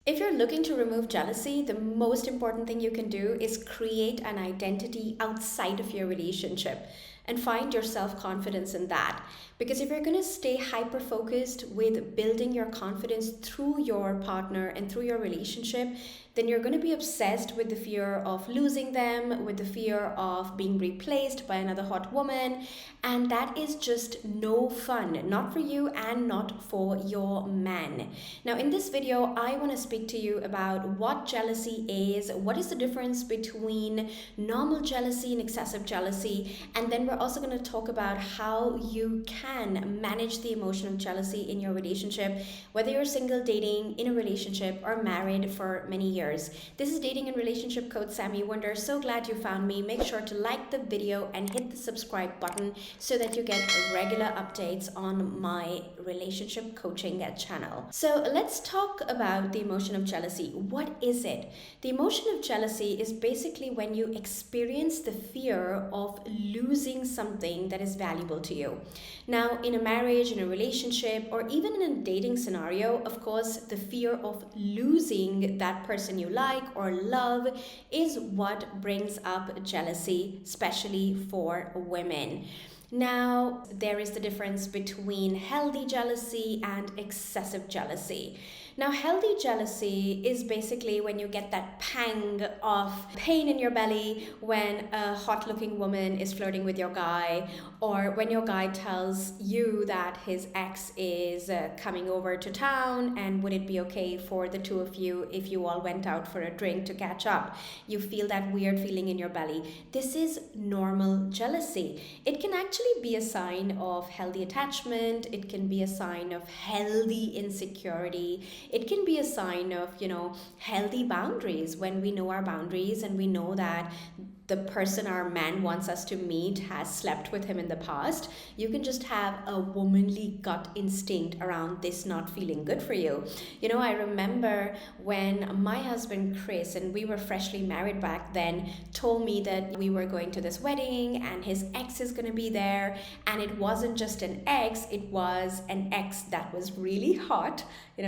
If you're looking to remove jealousy, the most important thing you can do is create an identity outside of your relationship and find your self confidence in that. Because if you're going to stay hyper focused with building your confidence through your partner and through your relationship, then you're going to be obsessed with the fear of losing them, with the fear of being replaced by another hot woman. And that is just no fun, not for you and not for your man. Now, in this video, I want to speak to you about what jealousy is, what is the difference between normal jealousy and excessive jealousy, and then we're also going to talk about how you can manage the emotion of jealousy in your relationship, whether you're single, dating, in a relationship, or married for many years. This is Dating and Relationship Coach Sami Wunder. So glad you found me. Make sure to like the video and hit the subscribe button so that you get regular updates on my relationship coaching channel. So let's talk about the emotion of jealousy. What is it? The emotion of jealousy is basically when you experience the fear of losing something that is valuable to you. Now, in a marriage, in a relationship, or even in a dating scenario, of course, the fear of losing that person you like or love is what brings up jealousy, especially for women. Now, there is the difference between healthy jealousy and excessive jealousy. Now, healthy jealousy is basically when you get that pang of pain in your belly when a hot looking woman is flirting with your guy, or when your guy tells you that his ex is coming over to town and would it be okay for the two of you if you all went out for a drink to catch up. You feel that weird feeling in your belly. This is normal jealousy. It can actually be a sign of healthy attachment. It can be a sign of healthy insecurity. It can be a sign of, healthy boundaries, when we know our boundaries and we know that the person our man wants us to meet has slept with him in the past. You can just have a womanly gut instinct around this not feeling good for you. I remember when my husband Chris, and we were freshly married back then, told me that we were going to this wedding and his ex is going to be there. And it wasn't just an ex, it was an ex that was really hot.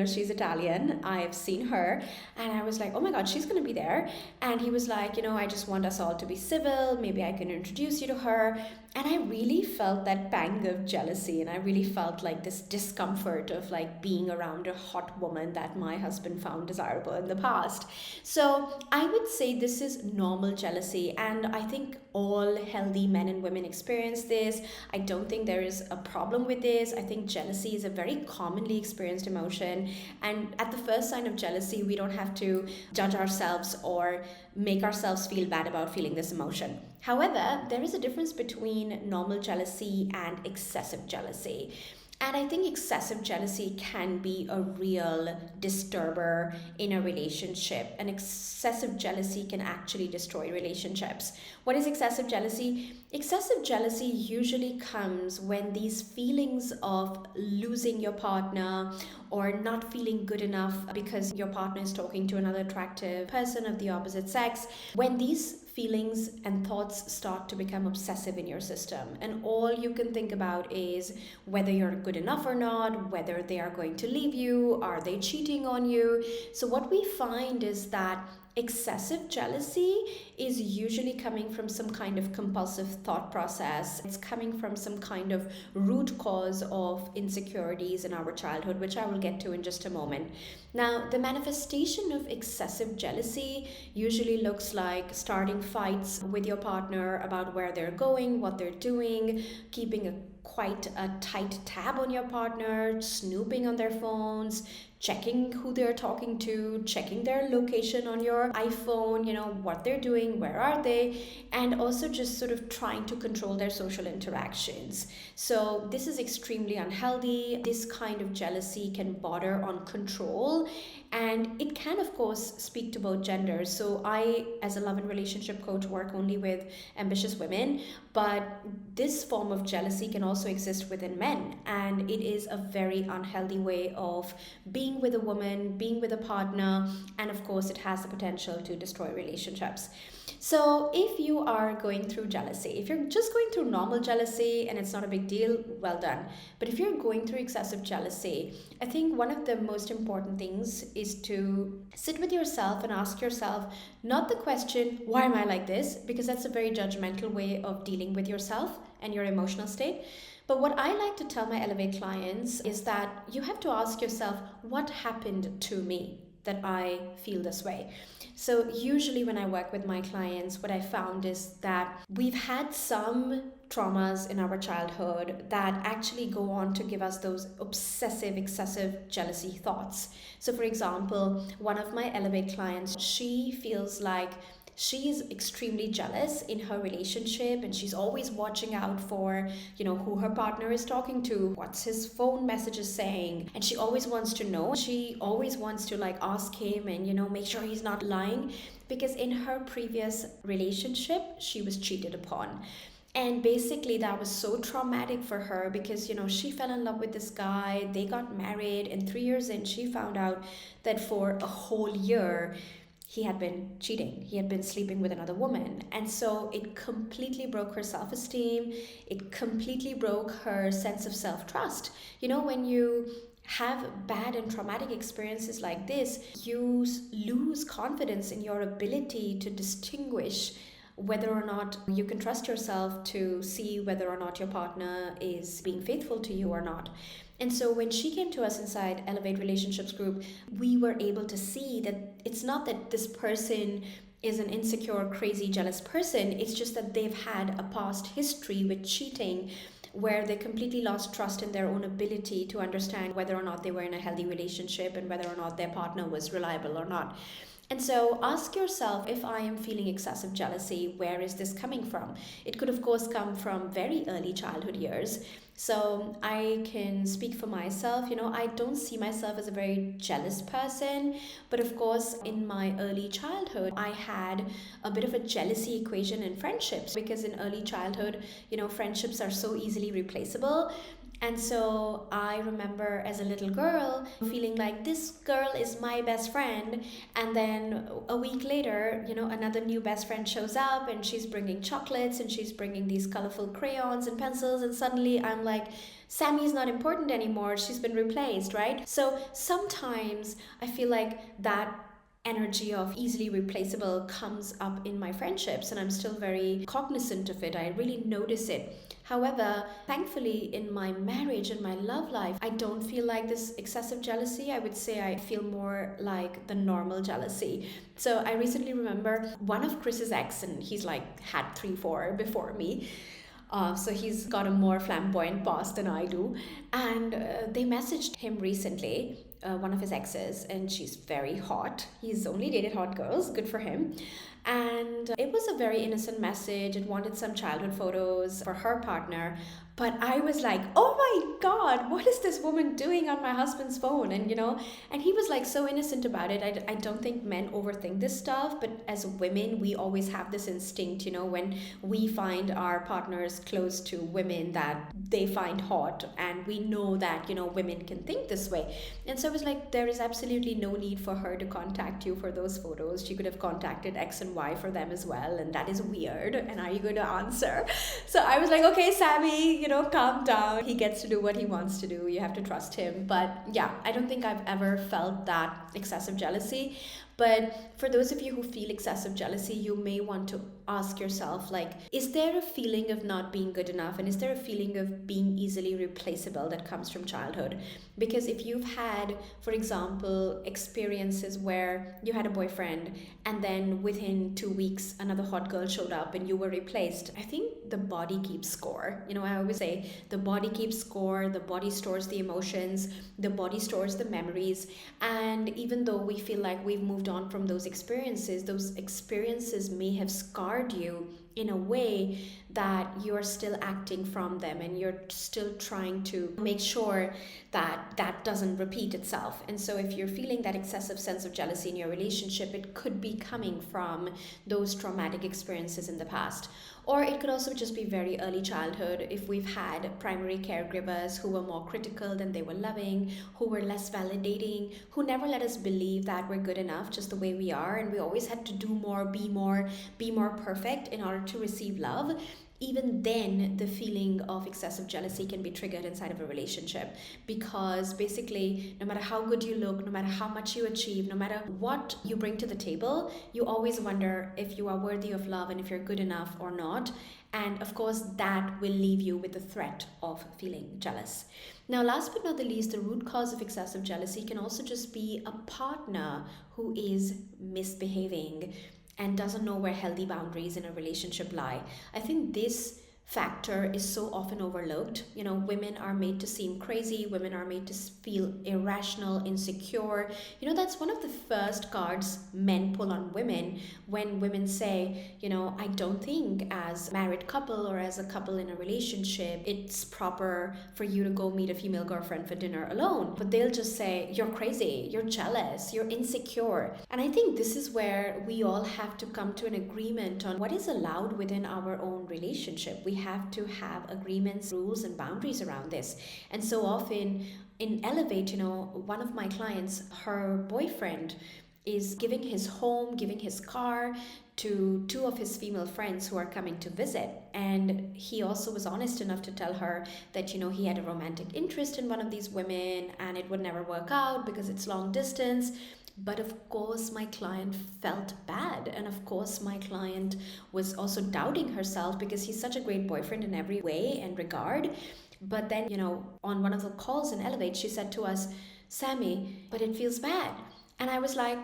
She's Italian. I've seen her. And I was like, oh my God, she's going to be there. And he was like, I just want us all to be civil. Maybe I can introduce you to her. And I really felt that pang of jealousy. And I really felt like this discomfort of like being around a hot woman that my husband found desirable in the past. So I would say this is normal jealousy. And I think all healthy men and women experience this. I don't think there is a problem with this. I think jealousy is a very commonly experienced emotion. And at the first sign of jealousy, we don't have to judge ourselves or make ourselves feel bad about feeling this emotion. However, there is a difference between normal jealousy and excessive jealousy. And I think excessive jealousy can be a real disturber in a relationship. And excessive jealousy can actually destroy relationships. What is excessive jealousy? Excessive jealousy usually comes when these feelings of losing your partner or not feeling good enough because your partner is talking to another attractive person of the opposite sex, when these feelings and thoughts start to become obsessive in your system, and all you can think about is whether you're good enough or not, whether they are going to leave you, are they cheating on you. So what we find is that excessive jealousy is usually coming from some kind of compulsive thought process. It's coming from some kind of root cause of insecurities in our childhood, which I will get to in just a moment. Now, the manifestation of excessive jealousy usually looks like starting fights with your partner about where they're going, what they're doing, keeping quite a tight tab on your partner, snooping on their phones, checking who they're talking to, checking their location on your iPhone, what they're doing, where are they, and also just sort of trying to control their social interactions. So this is extremely unhealthy. This kind of jealousy can border on control, and it can, of course, speak to both genders. So I, as a love and relationship coach, work only with ambitious women, but this form of jealousy can also exist within men, and it is a very unhealthy way of being with a woman, being with a partner, and of course it has the potential to destroy relationships. So if you are going through jealousy, if you're just going through normal jealousy and it's not a big deal, well done. But if you're going through excessive jealousy, I think one of the most important things is to sit with yourself and ask yourself not the question, why am I like this? Because that's a very judgmental way of dealing with yourself and your emotional state. But what I like to tell my Elevate clients is that you have to ask yourself, what happened to me that I feel this way? So usually when I work with my clients, what I found is that we've had some traumas in our childhood that actually go on to give us those obsessive, excessive jealousy thoughts. So for example, one of my Elevate clients, she feels like she's extremely jealous in her relationship, and she's always watching out for, who her partner is talking to, what's his phone messages saying, and she always wants to know. She always wants to like ask him and make sure he's not lying, because in her previous relationship she was cheated upon. And basically that was so traumatic for her because she fell in love with this guy, they got married, and 3 years in she found out that for a whole year he had been cheating. He had been sleeping with another woman. And so it completely broke her self-esteem. It completely broke her sense of self-trust. When you have bad and traumatic experiences like this, you lose confidence in your ability to distinguish whether or not you can trust yourself to see whether or not your partner is being faithful to you or not. And so when she came to us inside Elevate Relationships Group, we were able to see that it's not that this person is an insecure, crazy, jealous person. It's just that they've had a past history with cheating where they completely lost trust in their own ability to understand whether or not they were in a healthy relationship and whether or not their partner was reliable or not. And so ask yourself, if I am feeling excessive jealousy, where is this coming from? It could, of course, come from very early childhood years. So I can speak for myself. I don't see myself as a very jealous person. But of course, in my early childhood, I had a bit of a jealousy equation in friendships because in early childhood, friendships are so easily replaceable. And so I remember as a little girl feeling like this girl is my best friend. And then a week later, another new best friend shows up and she's bringing chocolates and she's bringing these colorful crayons and pencils. And suddenly I'm like, Sami is not important anymore. She's been replaced, right? So sometimes I feel like that energy of easily replaceable comes up in my friendships, and I'm still very cognizant of it. I really notice it. However, thankfully in my marriage and my love life, I don't feel like this excessive jealousy. I would say I feel more like the normal jealousy. So I recently remember one of Chris's ex, and he's like had 3-4 before me. So he's got a more flamboyant past than I do. And they messaged him recently, one of his exes, and she's very hot. He's only dated hot girls, good for him. And it was a very innocent message. It wanted some childhood photos for her partner. But I was like, oh my God, what is this woman doing on my husband's phone? And and he was like so innocent about it. I don't think men overthink this stuff, but as women, we always have this instinct, when we find our partners close to women that they find hot, and we know that, women can think this way. And so I was like, there is absolutely no need for her to contact you for those photos. She could have contacted X and Y for them as well, and that is weird. And are you going to answer? So I was like, okay, Sami, calm down. He gets to do what he wants to do. You have to trust him. But yeah, I don't think I've ever felt that excessive jealousy. But for those of you who feel excessive jealousy, you may want to ask yourself, like, is there a feeling of not being good enough? And is there a feeling of being easily replaceable that comes from childhood? Because if you've had, for example, experiences where you had a boyfriend and then within 2 weeks, another hot girl showed up and you were replaced, I think the body keeps score. I always say the body keeps score, the body stores the emotions, the body stores the memories. And even though we feel like we've moved on from those experiences may have scarred you in a way that you're still acting from them, and you're still trying to make sure that that doesn't repeat itself. And so if you're feeling that excessive sense of jealousy in your relationship, it could be coming from those traumatic experiences in the past. Or it could also just be very early childhood. If we've had primary caregivers who were more critical than they were loving, who were less validating, who never let us believe that we're good enough just the way we are, and we always had to do more, be more perfect in order to receive love. even then the feeling of excessive jealousy can be triggered inside of a relationship, because basically no matter how good you look, no matter how much you achieve, no matter what you bring to the table, you always wonder if you are worthy of love and if you're good enough or not. And of course, that will leave you with the threat of feeling jealous. Now, last but not the least, the root cause of excessive jealousy can also just be a partner who is misbehaving and doesn't know where healthy boundaries in a relationship lie. I think this factor is so often overlooked. You know, women are made to seem crazy, women are made to feel irrational, insecure. You know, that's one of the first cards men pull on women when women say, you know, I don't think as a married couple or as a couple in a relationship, it's proper for you to go meet a female girlfriend for dinner alone. But they'll just say, you're crazy, you're jealous, you're insecure. And I think this is where we all have to come to an agreement on what is allowed within our own relationship. We have to have agreements, rules, and boundaries around this. And so often in Elevate, you know, one of my clients, her boyfriend is giving his home, giving his car to two of his female friends who are coming to visit. And he also was honest enough to tell her that, you know, he had a romantic interest in one of these women and it would never work out because it's long distance. But of course, my client felt bad. And of course, my client was also doubting herself because he's such a great boyfriend in every way and regard. But then, you know, on one of the calls in Elevate, she said to us, Sami, but it feels bad. And I was like,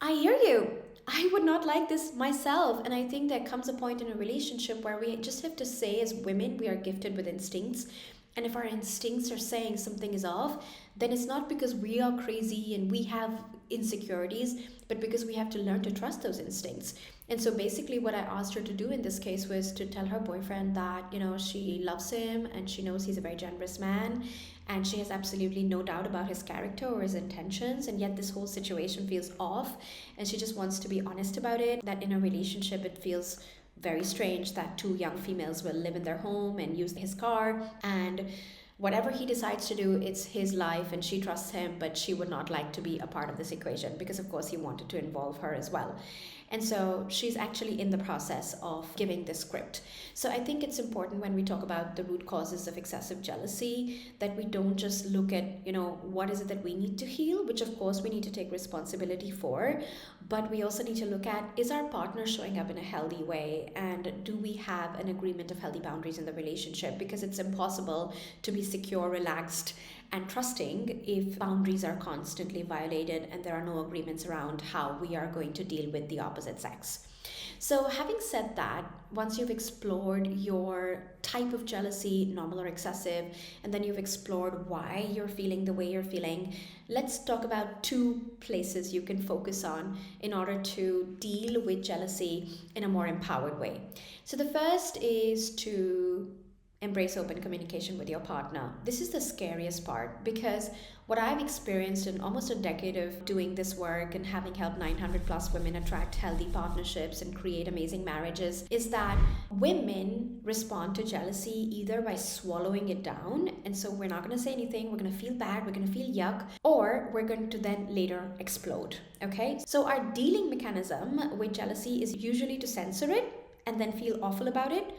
I hear you. I would not like this myself. And I think there comes a point in a relationship where we just have to say, as women, we are gifted with instincts. And if our instincts are saying something is off, then it's not because we are crazy and we have insecurities, but because we have to learn to trust those instincts. And so basically what I asked her to do in this case was to tell her boyfriend that, you know, she loves him and she knows he's a very generous man and she has absolutely no doubt about his character or his intentions, and yet this whole situation feels off and she just wants to be honest about it, that in a relationship it feels very strange that two young females will live in their home and use his car, and whatever he decides to do, it's his life and she trusts him, but she would not like to be a part of this equation because of course he wanted to involve her as well. And so she's actually in the process of giving this script. So I think it's important when we talk about the root causes of excessive jealousy that we don't just look at, you know, what is it that we need to heal, which of course we need to take responsibility for, but we also need to look at, is our partner showing up in a healthy way, and do we have an agreement of healthy boundaries in the relationship? Because it's impossible to be secure, relaxed, and trusting if boundaries are constantly violated and there are no agreements around how we are going to deal with the opposite sex. So having said that, once you've explored your type of jealousy, normal or excessive, and then you've explored why you're feeling the way you're feeling, let's talk about two places you can focus on in order to deal with jealousy in a more empowered way. So the first is to embrace open communication with your partner. This is the scariest part, because what I've experienced in almost a decade of doing this work and having helped 900 plus women attract healthy partnerships and create amazing marriages is that women respond to jealousy either by swallowing it down, and so we're not going to say anything, we're going to feel bad, we're going to feel yuck, or we're going to then later explode. Okay, so our dealing mechanism with jealousy is usually to censor it and then feel awful about it,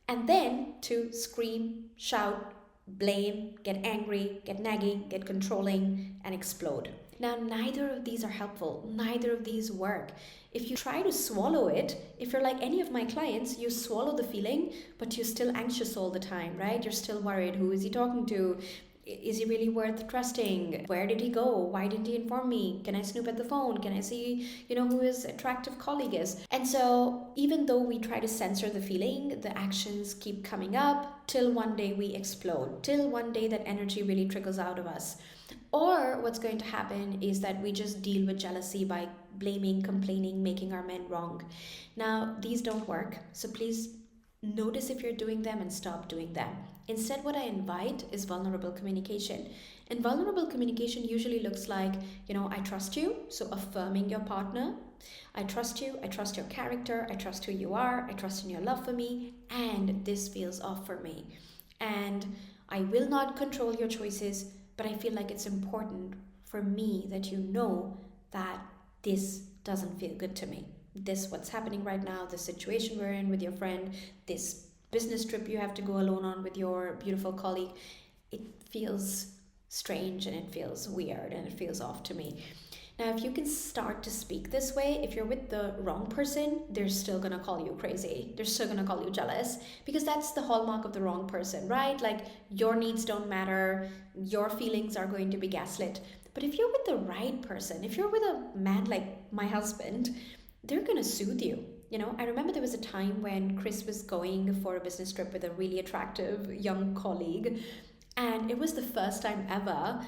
and then to scream, shout, blame, get angry, get nagging, get controlling, and explode. Now, neither of these are helpful. Neither of these work. If you try to swallow it, if you're like any of my clients, you swallow the feeling, but you're still anxious all the time, right? You're still worried. Who is he talking to? Is he really worth trusting? Where did he go? Why didn't he inform me? Can I snoop at the phone? Can I see, who his attractive colleague is? And so even though we try to censor the feeling, the actions keep coming up till one day we explode, till one day that energy really trickles out of us. Or what's going to happen is that we just deal with jealousy by blaming, complaining, making our men wrong. Now, these don't work. So please notice if you're doing them and stop doing them. Instead, what I invite is vulnerable communication. And vulnerable communication usually looks like, I trust you, so affirming your partner. I trust you, I trust your character, I trust who you are, I trust in your love for me, and this feels off for me. And I will not control your choices, but I feel like it's important for me that you know that this doesn't feel good to me. This, what's happening right now, the situation we're in with your friend, this business trip you have to go alone on with your beautiful colleague, it feels strange and it feels weird and it feels off to me. Now, if you can start to speak this way, if you're with the wrong person, they're still gonna call you crazy. They're still gonna call you jealous because that's the hallmark of the wrong person, right? Like your needs don't matter, your feelings are going to be gaslit. But if you're with the right person, if you're with a man like my husband, they're gonna soothe you. I remember there was a time when Chris was going for a business trip with a really attractive young colleague, and it was the first time ever,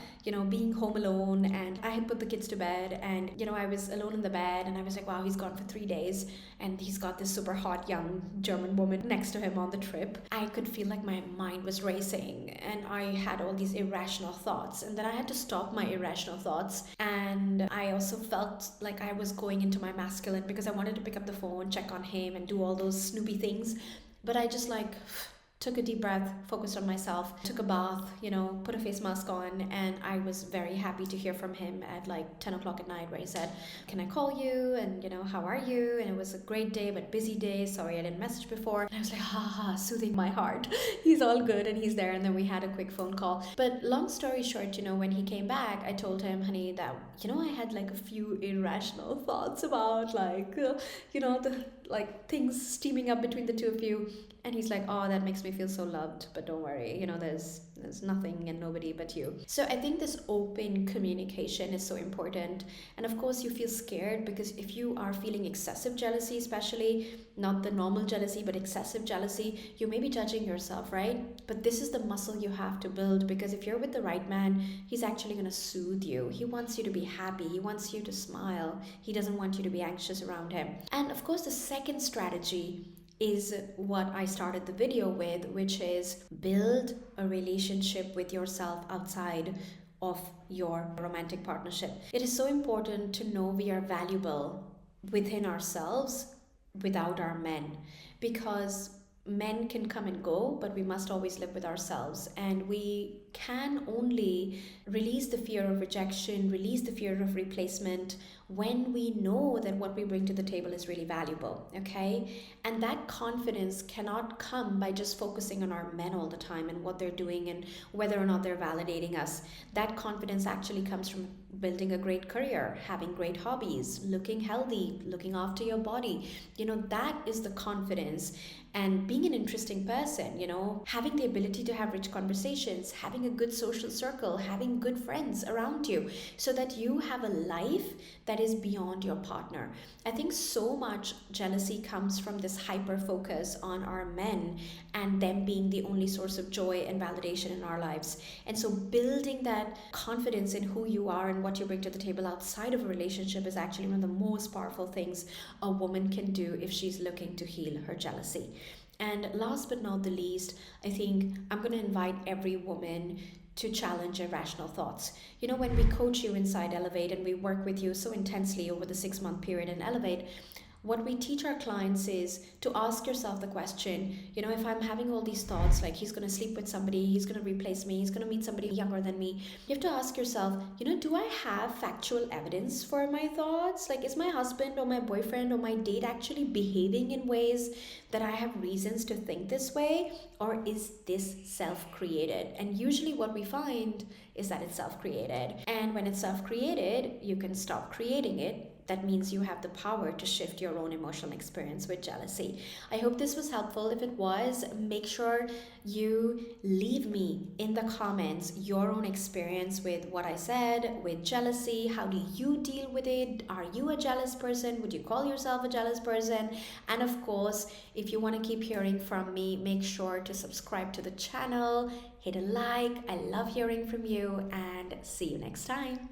being home alone. And I had put the kids to bed, and, I was alone in the bed, and I was like, wow, he's gone for 3 days. And he's got this super hot young German woman next to him on the trip. I could feel like my mind was racing, and I had all these irrational thoughts. And then I had to stop my irrational thoughts. And I also felt like I was going into my masculine because I wanted to pick up the phone, check on him, and do all those snoopy things. But I just took a deep breath, focused on myself, took a bath, put a face mask on, and I was very happy to hear from him at 10 o'clock at night, where he said, can I call you? And, how are you? And it was a great day, but busy day. Sorry, I didn't message before. And I was like, soothing my heart. He's all good and he's there. And then we had a quick phone call. But long story short, when he came back, I told him, honey, that, I had a few irrational thoughts about the things steaming up between the two of you. And he's like, oh, that makes me feel so loved. But don't worry, there's nothing and nobody but you. So I think this open communication is so important. And of course, you feel scared because if you are feeling excessive jealousy, especially not the normal jealousy, but excessive jealousy, you may be judging yourself, right? But this is the muscle you have to build, because if you're with the right man, he's actually going to soothe you. He wants you to be happy. He wants you to smile. He doesn't want you to be anxious around him. And of course, the second strategy is what I started the video with, which is build a relationship with yourself outside of your romantic partnership. It is so important to know we are valuable within ourselves without our men, because men can come and go, but we must always live with ourselves. And we can only release the fear of rejection, release the fear of replacement when we know that what we bring to the table is really valuable, okay? And that confidence cannot come by just focusing on our men all the time and what they're doing and whether or not they're validating us. That confidence actually comes from building a great career, having great hobbies, looking healthy, looking after your body. That is the confidence. And being an interesting person, having the ability to have rich conversations, having a good social circle, having good friends around you, so that you have a life that is beyond your partner. I think so much jealousy comes from this hyper focus on our men and them being the only source of joy and validation in our lives. And so building that confidence in who you are and what you bring to the table outside of a relationship is actually one of the most powerful things a woman can do if she's looking to heal her jealousy. And last but not the least, I think I'm going to invite every woman to challenge irrational thoughts. When we coach you inside Elevate and we work with you so intensely over the 6-month period in Elevate, what we teach our clients is to ask yourself the question, if I'm having all these thoughts, like he's going to sleep with somebody, he's going to replace me, he's going to meet somebody younger than me, you have to ask yourself, do I have factual evidence for my thoughts? Like, is my husband or my boyfriend or my date actually behaving in ways that I have reasons to think this way? Or is this self-created? And usually what we find is that it's self-created. And when it's self-created, you can stop creating it. That means you have the power to shift your own emotional experience with jealousy. I hope this was helpful. If it was, make sure you leave me in the comments your own experience with what I said, with jealousy. How do you deal with it? Are you a jealous person? Would you call yourself a jealous person? And of course, if you want to keep hearing from me, make sure to subscribe to the channel, hit a like. I love hearing from you, and see you next time.